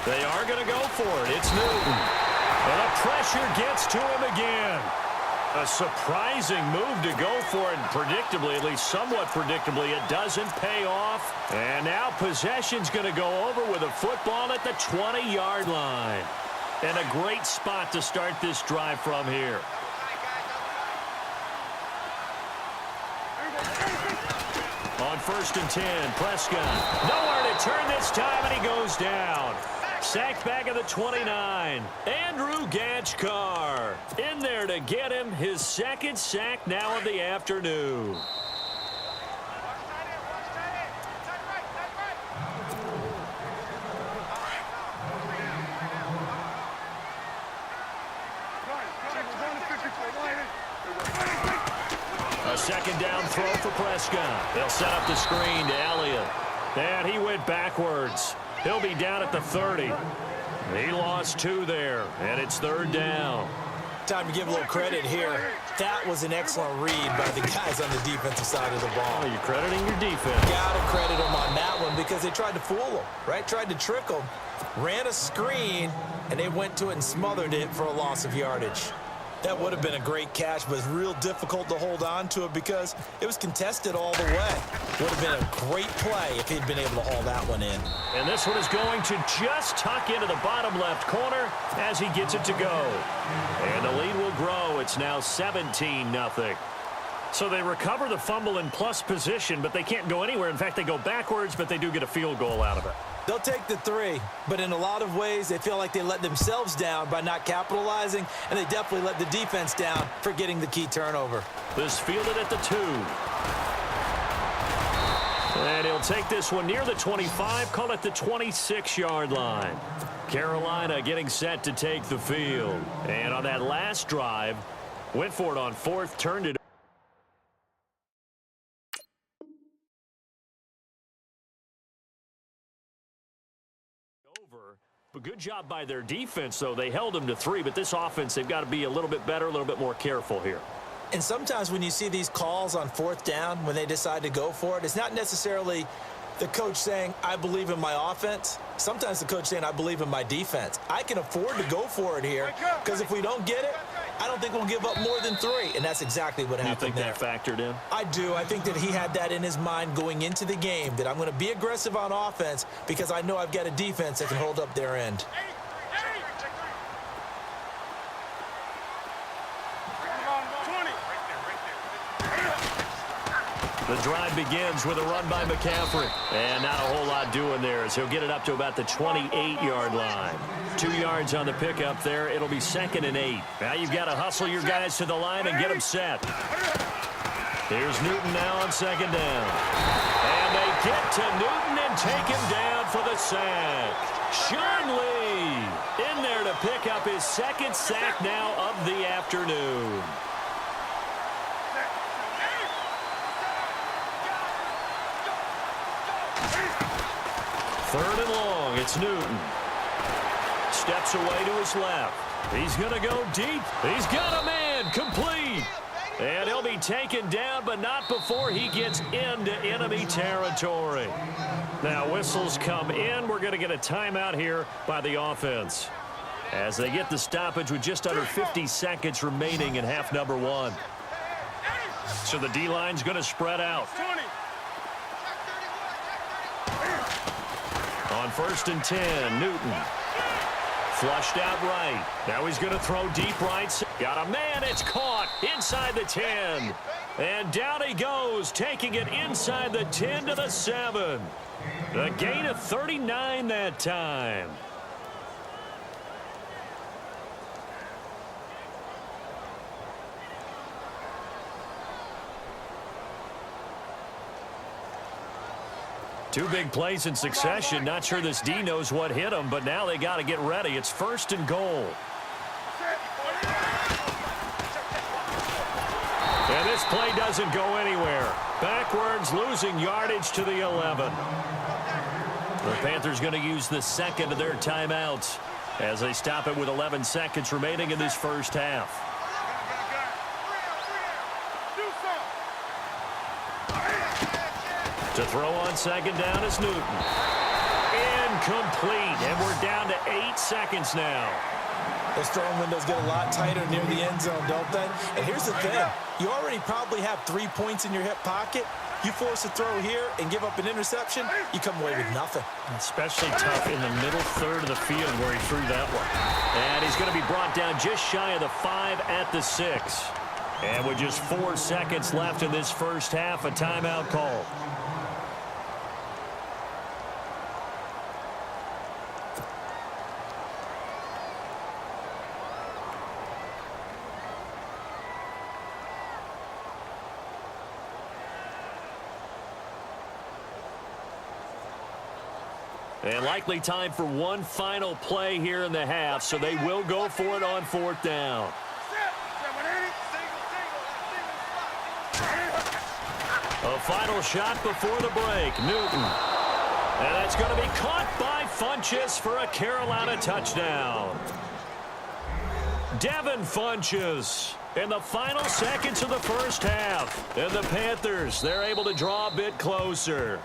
They are going to go for it. It's Newton. And the pressure gets to him again. A surprising move to go for it, and predictably, at least somewhat predictably, it doesn't pay off. And now possession's going to go over with a football at the 20-yard line. And a great spot to start this drive from here. On 1st and 10, Prescott. Nowhere to turn this time, and he goes down. Sacked back at the 29. Andrew Gachkar in there to get him his second sack now of the afternoon. A second down throw for Prescott. They'll set up the screen to Elliott. And he went backwards. He'll be down at the 30. He lost 2 there, and it's 3rd down. Time to give a little credit here. That was an excellent read by the guys on the defensive side of the ball. Oh, you're crediting your defense. Got to credit them on that one because they tried to fool them, right? Tried to trick them. Ran a screen, and they went to it and smothered it for a loss of yardage. That would have been a great catch, but it's real difficult to hold on to it because it was contested all the way. Would have been a great play if he'd been able to haul that one in. And this one is going to just tuck into the bottom left corner as he gets it to go. And the lead will grow. It's now 17-0. So they recover the fumble in plus position, but they can't go anywhere. In fact, they go backwards, but they do get a field goal out of it. They'll take the 3, but in a lot of ways, they feel like they let themselves down by not capitalizing, and they definitely let the defense down for getting the key turnover. This fielded at the 2. And he'll take this one near the 25, call it the 26-yard line. Carolina getting set to take the field. And on that last drive, went for it on 4th, turned it over. But good job by their defense, though. They held them to 3, but this offense, they've got to be a little bit better, a little bit more careful here. And sometimes when you see these calls on 4th down, when they decide to go for it, it's not necessarily the coach saying, I believe in my offense. Sometimes the coach saying, I believe in my defense. I can afford to go for it here because if we don't get it, I don't think we'll give up more than 3. And that's exactly what happened there. You think that factored in? I do. I think that he had that in his mind going into the game, that I'm going to be aggressive on offense because I know I've got a defense that can hold up their end. The drive begins with a run by McCaffrey. And not a whole lot doing there as he'll get it up to about the 28-yard line. 2 yards on the pickup there. It'll be 2nd and 8. Now you've got to hustle your guys to the line and get them set. Here's Newton now on 2nd down. And they get to Newton and take him down for the sack. Sean Lee in there to pick up his 2nd sack now of the afternoon. 3rd and long. It's Newton. Steps away to his left. He's going to go deep. He's got a man. Complete. And he'll be taken down, but not before he gets into enemy territory. Now, whistles come in. We're going to get a timeout here by the offense as they get the stoppage with just under 50 seconds remaining in half number 1. So the D-line's going to spread out. On 1st and 10, Newton. Flushed out right. Now he's going to throw deep right. Got a man. It's caught inside the 10. And down he goes, taking it inside the 10 to the 7. A gain of 39 that time. Two big plays in succession. Not sure this D knows what hit him, but now they got to get ready. It's 1st and goal. And this play doesn't go anywhere. Backwards, losing yardage to the 11. The Panthers going to use the 2nd of their timeouts as they stop it with 11 seconds remaining in this first half. To throw on 2nd down is Newton. incomplete, and we're down to 8 seconds now. Those throwing windows get a lot tighter near the end zone, don't they? And here's the thing. You already probably have 3 points in your hip pocket. You force a throw here and give up an interception, you come away with nothing. Especially tough in the middle third of the field where he threw that one. And he's going to be brought down just shy of the 5 at the 6. And with just 4 seconds left in this first half, a timeout call. And likely time for one final play here in the half, so they will go for it on 4th down. A final shot before the break. Newton. And that's going to be caught by Funchess for a Carolina touchdown. Devin Funchess in the final seconds of the first half. And the Panthers, they're able to draw a bit closer.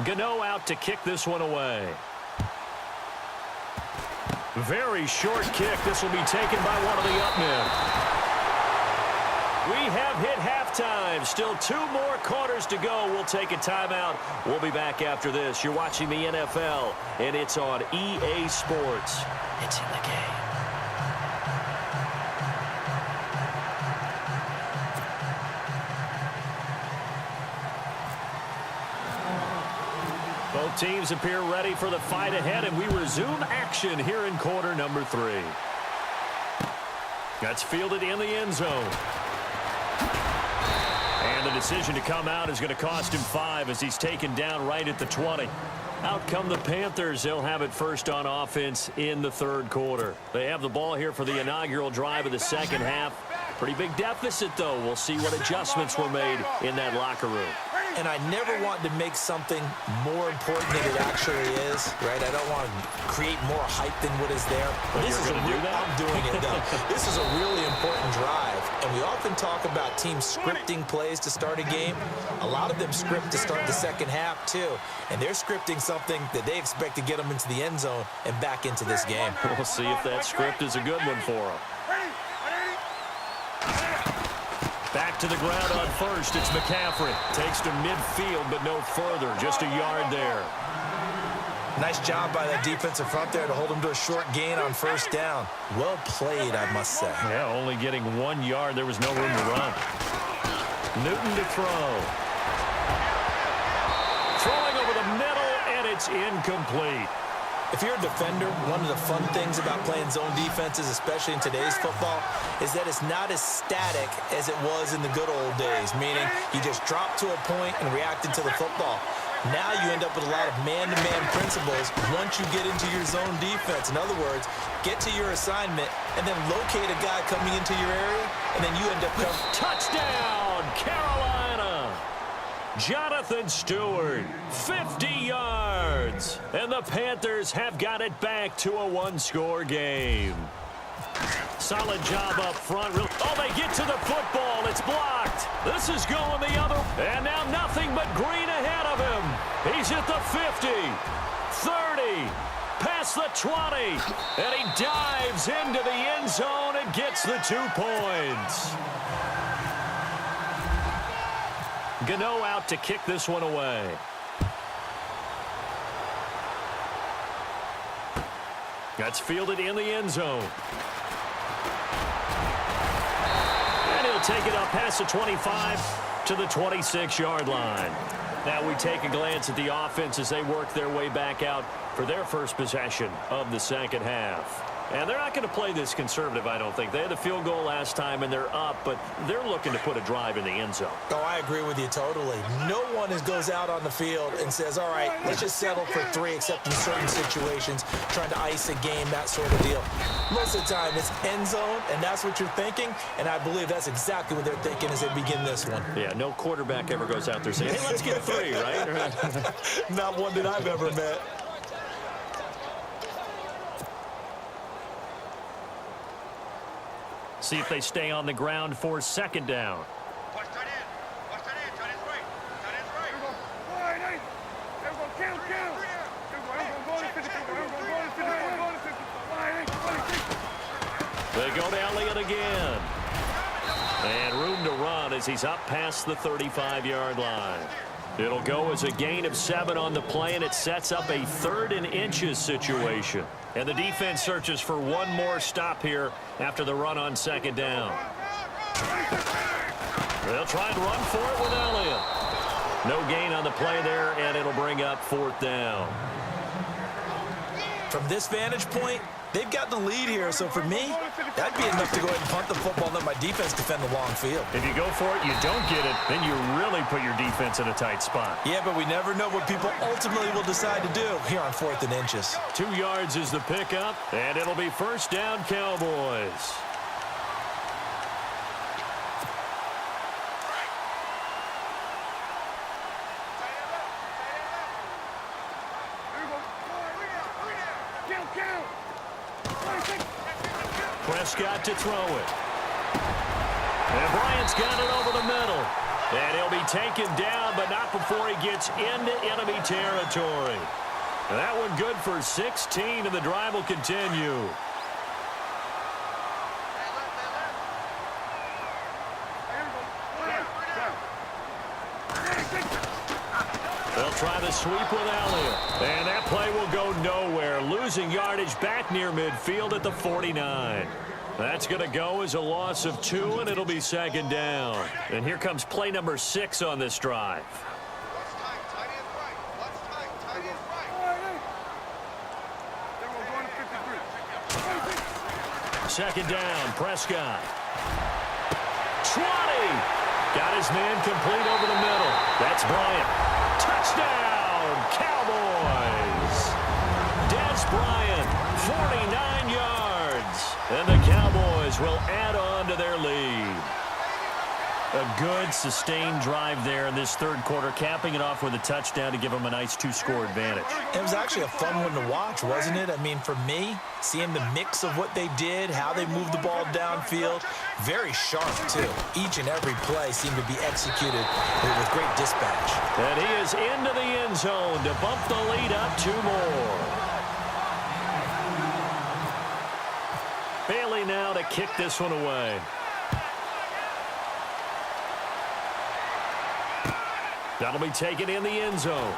Gano out to kick this one away. Very short kick. This will be taken by one of the up men. We have hit halftime. Still 2 more quarters to go. We'll take a timeout. We'll be back after this. You're watching the NFL, and it's on EA Sports. It's in the game. Both teams appear ready for the fight ahead, and we resume action here in quarter number 3. That's fielded in the end zone. And the decision to come out is going to cost him 5 as he's taken down right at the 20. Out come the Panthers. They'll have it first on offense in the 3rd quarter. They have the ball here for the inaugural drive of the second half. Pretty big deficit, though. We'll see what adjustments were made in that locker room. And I never want to make something more important than it actually is, right? I don't want to create more hype than what is there. But this is going to do that? I'm doing it, though. This is a really important drive. And we often talk about teams scripting plays to start a game. A lot of them script to start the second half, too. And they're scripting something that they expect to get them into the end zone and back into this game. We'll see if that script is a good one for them. Back to the ground on first. It's McCaffrey. Takes to midfield, but no further. Just a yard there. Nice job by that defensive front there to hold him to a short gain on first down. Well played, I must say. Yeah, only getting 1 yard. There was no room to run. Newton to throw. Throwing over the middle, and it's incomplete. If you're a defender, one of the fun things about playing zone defenses, especially in today's football, is that it's not as static as it was in the good old days, meaning you just drop to a point and react into the football. Now you end up with a lot of man-to-man principles once you get into your zone defense. In other words, get to your assignment and then locate a guy coming into your area, and then you end up coming. Touchdown, Carolina! Jonathan Stewart, 50 yards. And the Panthers have got it back to a 1-score game. Solid job up front. Oh, they get to the football. It's blocked. This is going the other. And now nothing but green ahead of him. He's at the 50, 30, past the 20. And he dives into the end zone and gets the 2 points. Gano out to kick this one away. That's fielded in the end zone. And he'll take it up past the 25 to the 26-yard line. Now we take a glance at the offense as they work their way back out for their first possession of the second half. And they're not going to play this conservative, I don't think. They had the field goal last time, and they're up, but they're looking to put a drive in the end zone. Oh, I agree with you totally. No one goes out on the field and says, all right, let's just settle for 3, except in certain situations, trying to ice a game, that sort of deal. Most of the time, it's end zone, and that's what you're thinking, and I believe that's exactly what they're thinking as they begin this one. Yeah, no quarterback ever goes out there saying, hey, let's get 3, right? Not one that I've ever met. See if they stay on the ground for second down. They go to Elliott again. And room to run as he's up past the 35-yard line. It'll go as a gain of 7 on the play, and it sets up a 3rd and inches situation. And the defense searches for one more stop here after the run on second down. They'll try and run for it with Elliott. No gain on the play there, and it'll bring up 4th down. From this vantage point, they've got the lead here, so for me, that'd be enough to go ahead and punt the football and let my defense defend the long field. If you go for it, you don't get it, then you really put your defense in a tight spot. Yeah, but we never know what people ultimately will decide to do here on 4th and inches. 2 yards is the pickup, and it'll be first down, Cowboys. Prescott to throw it. And Bryant's got it over the middle. And he'll be taken down, but not before he gets into enemy territory. And that one good for 16, and the drive will continue. They'll try the sweep with Elliott. And that play will go nowhere. Losing yardage back near midfield at the 49. That's going to go as a loss of 2, and it'll be second down. And here comes play number 6 on this drive. Second down, Prescott. 20. Got his man complete over the middle. That's Bryant. Touchdown, Cowboys. Des Bryant, 49 yards. And the Cowboys will add on to their lead. A good, sustained drive there in this third quarter, capping it off with a touchdown to give them a nice 2-score advantage. It was actually a fun one to watch, wasn't it? I mean, for me, seeing the mix of what they did, how they moved the ball downfield, very sharp, too. Each and every play seemed to be executed with great dispatch. And he is into the end zone to bump the lead up 2 more. Bailey now to kick this one away. That'll be taken in the end zone.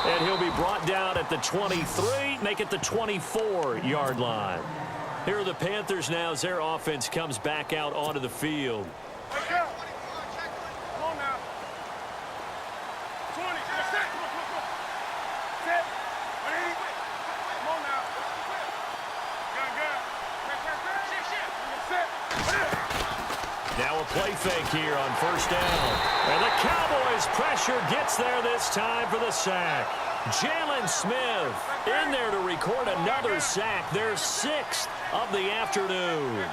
And he'll be brought down at the 23, make it the 24-yard line. Here are the Panthers now as their offense comes back out onto the field. Now a play fake here on first down. And the Cowboys pressure gets there this time for the sack. Jalen Smith in there to record another sack. Their 6th of the afternoon.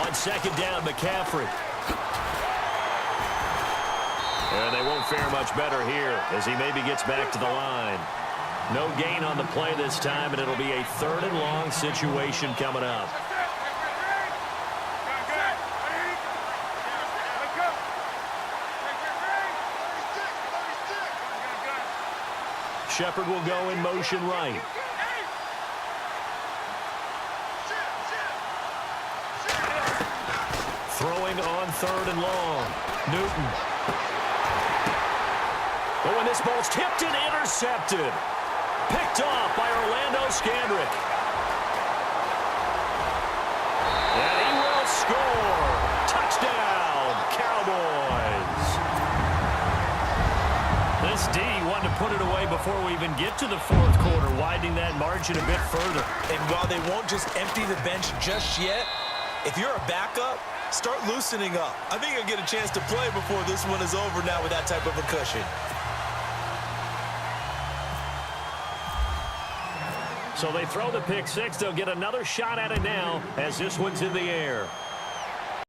On second down, McCaffrey. And they won't fare much better here as he maybe gets back to the line. No gain on the play this time, and it'll be a 3rd and long situation coming up. Shepard will go in motion right. Throwing on 3rd and long. Newton. But when this ball's tipped and intercepted. Picked off by Orlando Scandrick. And he will score. Touchdown, Cowboys. This D wanted to put it away before we even get to the 4th quarter, widening that margin a bit further. And while they won't just empty the bench just yet, if you're a backup, start loosening up. I think you'll get a chance to play before this one is over now with that type of a cushion. So they throw the pick 6. They'll get another shot at it now as this one's in the air.